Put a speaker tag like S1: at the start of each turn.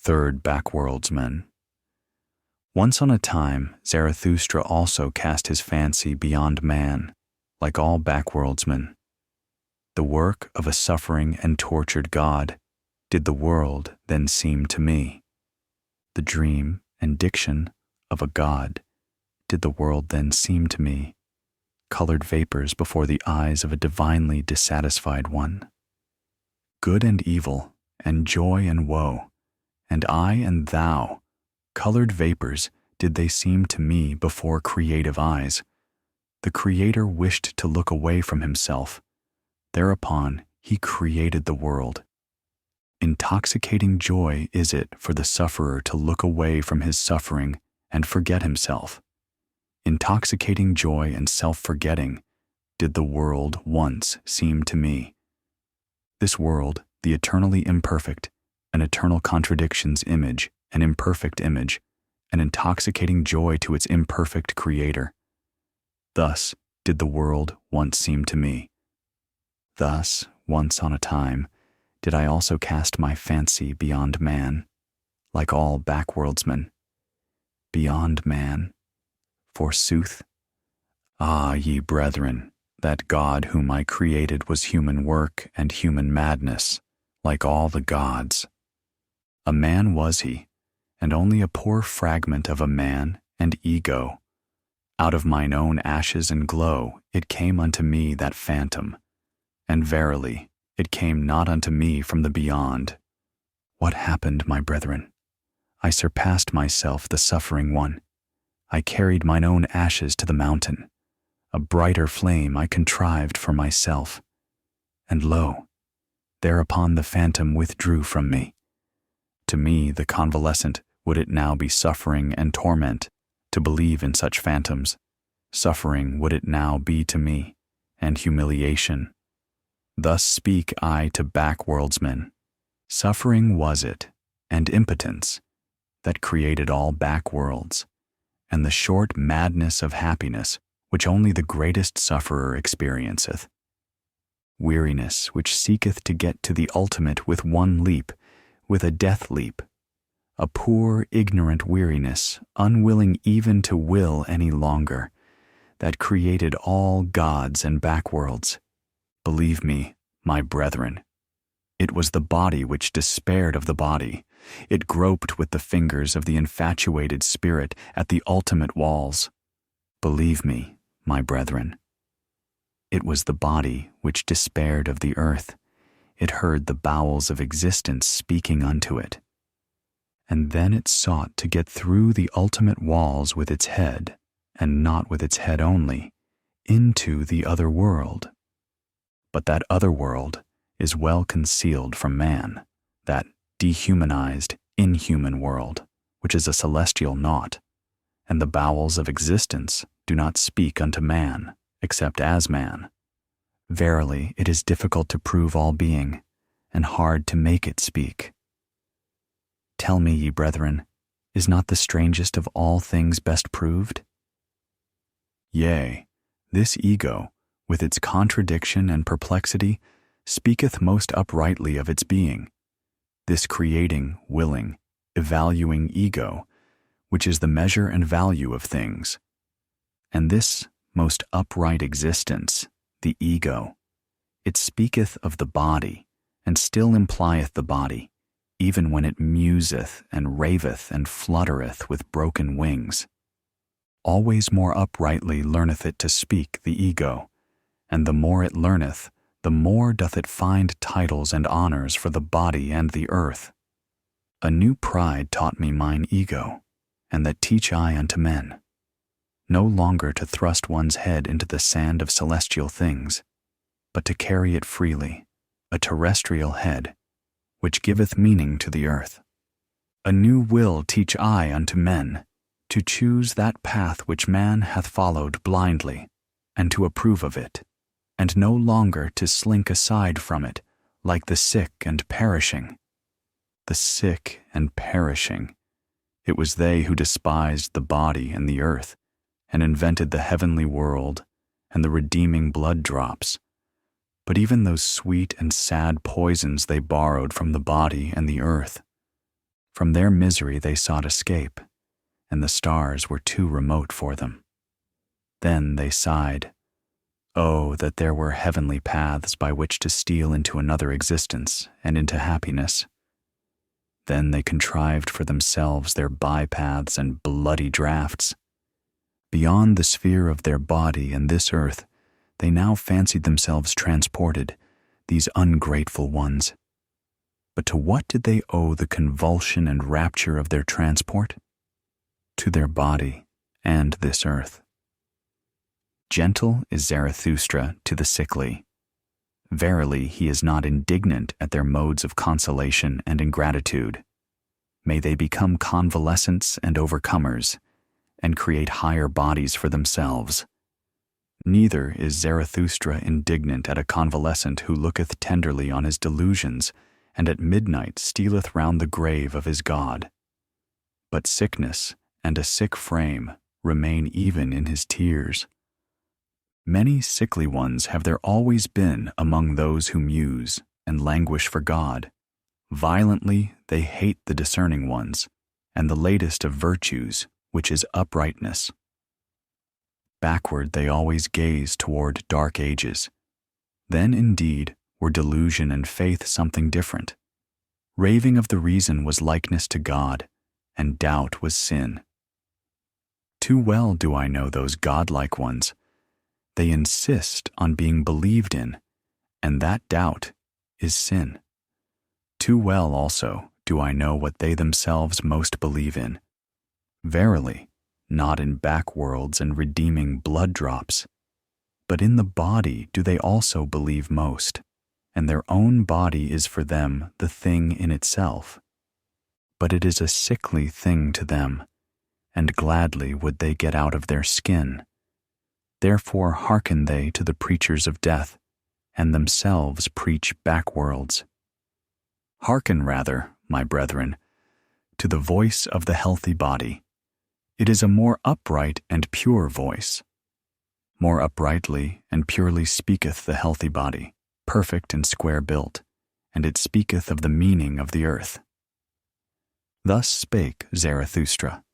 S1: Third Backworldsmen. Once on a time, Zarathustra also cast his fancy beyond man, like all backworldsmen. The work of a suffering and tortured God did the world then seem to me. The dream and diction of a God did the world then seem to me, colored vapors before the eyes of a divinely dissatisfied one. Good and evil, and joy and woe, and I and thou, colored vapors did they seem to me before creative eyes. The Creator wished to look away from himself. Thereupon he created the world. Intoxicating joy is it for the sufferer to look away from his suffering and forget himself. Intoxicating joy and self-forgetting did the world once seem to me. This world, the eternally imperfect, an eternal contradiction's image, an imperfect image, an intoxicating joy to its imperfect creator. Thus did the world once seem to me. Thus, once on a time, did I also cast my fancy beyond man, like all backworldsmen. Beyond man, forsooth. Ah, ye brethren, that God whom I created was human work and human madness, like all the gods. A man was he, and only a poor fragment of a man and ego. Out of mine own ashes and glow it came unto me that phantom, and verily it came not unto me from the beyond. What happened, my brethren? I surpassed myself, the suffering one. I carried mine own ashes to the mountain. A brighter flame I contrived for myself. And lo, thereupon the phantom withdrew from me. To me, the convalescent, would it now be suffering and torment to believe in such phantoms? Suffering would it now be to me, and humiliation. Thus speak I to backworldsmen. Suffering was it, and impotence, that created all backworlds, and the short madness of happiness which only the greatest sufferer experienceth. Weariness which seeketh to get to the ultimate with one leap, with a death leap. A poor, ignorant weariness, unwilling even to will any longer, that created all gods and backworlds. Believe me, my brethren, it was the body which despaired of the body. It groped with the fingers of the infatuated spirit at the ultimate walls. Believe me, my brethren, it was the body which despaired of the earth. It heard the bowels of existence speaking unto it. And then it sought to get through the ultimate walls with its head, and not with its head only, into the other world. But that other world is well concealed from man, that dehumanized, inhuman world, which is a celestial naught, and the bowels of existence do not speak unto man, except as man. Verily, it is difficult to prove all being, and hard to make it speak. Tell me, ye brethren, is not the strangest of all things best proved? Yea, this ego, with its contradiction and perplexity, speaketh most uprightly of its being. This creating, willing, evaluing ego, which is the measure and value of things. And this most upright existence, the ego, it speaketh of the body, and still implieth the body, even when it museth and raveth and fluttereth with broken wings. Always more uprightly learneth it to speak, the ego, and the more it learneth, the more doth it find titles and honors for the body and the earth. A new pride taught me mine ego, and that teach I unto men. No longer to thrust one's head into the sand of celestial things, but to carry it freely, a terrestrial head, which giveth meaning to the earth. A new will teach I unto men, to choose that path which man hath followed blindly, and to approve of it, and no longer to slink aside from it, like the sick and perishing. The sick and perishing. It was they who despised the body and the earth, and invented the heavenly world and the redeeming blood drops. But even those sweet and sad poisons they borrowed from the body and the earth. From their misery they sought escape, and the stars were too remote for them. Then they sighed, "Oh, that there were heavenly paths by which to steal into another existence and into happiness." Then they contrived for themselves their bypaths and bloody draughts. Beyond the sphere of their body and this earth, they now fancied themselves transported, these ungrateful ones. But to what did they owe the convulsion and rapture of their transport? To their body and this earth. Gentle is Zarathustra to the sickly. Verily, he is not indignant at their modes of consolation and ingratitude. May they become convalescents and overcomers, and create higher bodies for themselves. Neither is Zarathustra indignant at a convalescent who looketh tenderly on his delusions, and at midnight stealeth round the grave of his God. But sickness and a sick frame remain even in his tears. Many sickly ones have there always been among those who muse and languish for God. Violently they hate the discerning ones, and the latest of virtues, which is uprightness. Backward they always gaze toward dark ages. Then indeed were delusion and faith something different. Raving of the reason was likeness to God, and doubt was sin. Too well do I know those godlike ones. They insist on being believed in, and that doubt is sin. Too well also do I know what they themselves most believe in. Verily, not in backworlds and redeeming blood drops, but in the body do they also believe most, and their own body is for them the thing in itself. But it is a sickly thing to them, and gladly would they get out of their skin. Therefore hearken they to the preachers of death, and themselves preach backworlds. Hearken rather, my brethren, to the voice of the healthy body. It is a more upright and pure voice. More uprightly and purely speaketh the healthy body, perfect and square built, and it speaketh of the meaning of the earth. Thus spake Zarathustra.